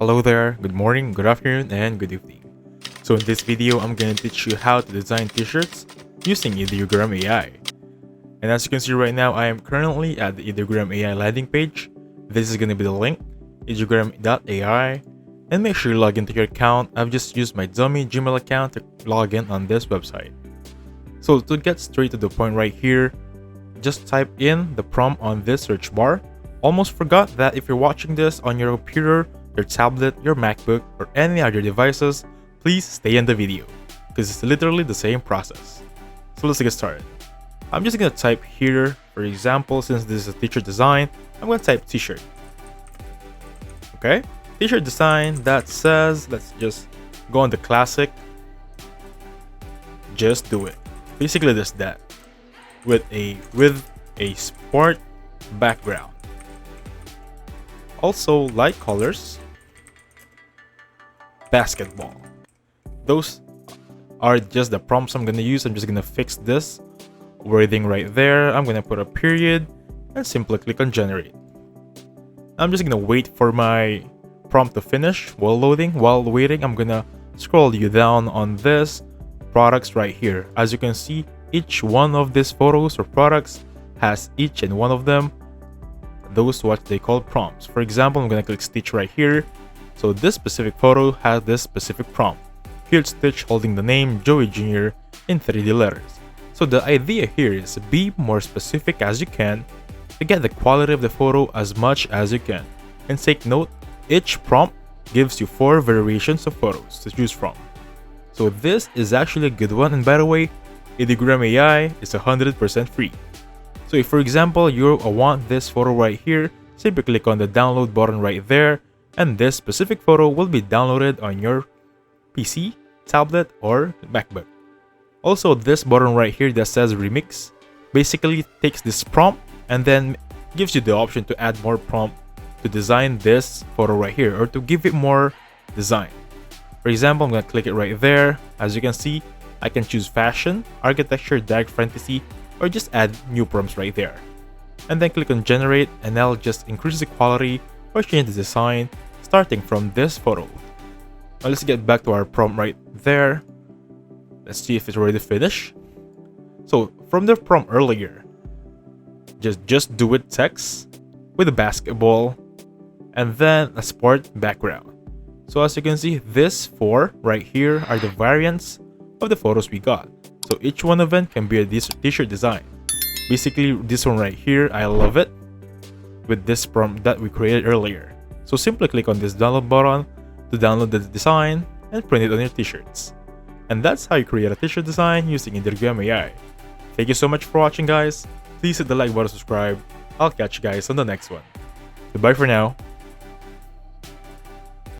Hello there, good morning, good afternoon, and good evening. So in this video, I'm going to teach you how to design t-shirts using Ideogram AI. And as you can see right now, I am currently at the Ideogram AI landing page. This is going to be the link, ideogram.ai. And make sure you log into your account. I've just used my dummy Gmail account to log in on this website. So to get straight to the point right here, just type in the prompt on this search bar. Almost forgot that if you're watching this on your computer, your tablet, your MacBook, or any other devices, please stay in the video, because it's literally the same process. So let's get started. I'm just gonna type here, for example, since this is a t-shirt design, I'm gonna type t-shirt. Okay, t-shirt design that says, let's just go on the classic, just do it. Basically just that, with a sport background. Also, light colors, basketball. Those are just the prompts I'm gonna use. I'm just gonna fix this wording right there. I'm gonna put a period and simply click on generate. I'm just gonna wait for my prompt to finish. While loading, while waiting, I'm gonna scroll you down on this products right here. As you can see, each one of these photos or products has each and one of them those what they call prompts. For example, I'm gonna click Stitch right here. So this specific photo has this specific prompt. Here's Stitch holding the name Joey Jr. in 3D letters. So the idea here is be more specific as you can to get the quality of the photo as much as you can. And take note, each prompt gives you 4 variations of photos to choose from. So this is actually a good one, and by the way, Ideogram AI is 100% free. So if, for example, you want this photo right here, simply click on the download button right there, and this specific photo will be downloaded on your PC, tablet, or MacBook. Also, this button right here that says remix basically takes this prompt and then gives you the option to add more prompt to design this photo right here, or to give it more design. For example, I'm going to click it right there. As you can see, I can choose fashion, architecture, dark fantasy, or just add new prompts right there. And then click on generate, and I'll just increase the quality or change the design starting from this photo. Now let's get back to our prompt right there. Let's see if it's already finished. So from the prompt earlier, just do it text with a basketball and then a sport background. So as you can see, this 4 right here are the variants of the photos we got. So each one of them can be a t-shirt design. Basically, this one right here, I love it, with this prompt that we created earlier. So simply click on this download button to download the design and print it on your t-shirts. And that's how you create a t-shirt design using Ideogram AI. Thank you so much for watching, guys. Please hit the like button, subscribe. I'll catch you guys on the next one. Goodbye for now.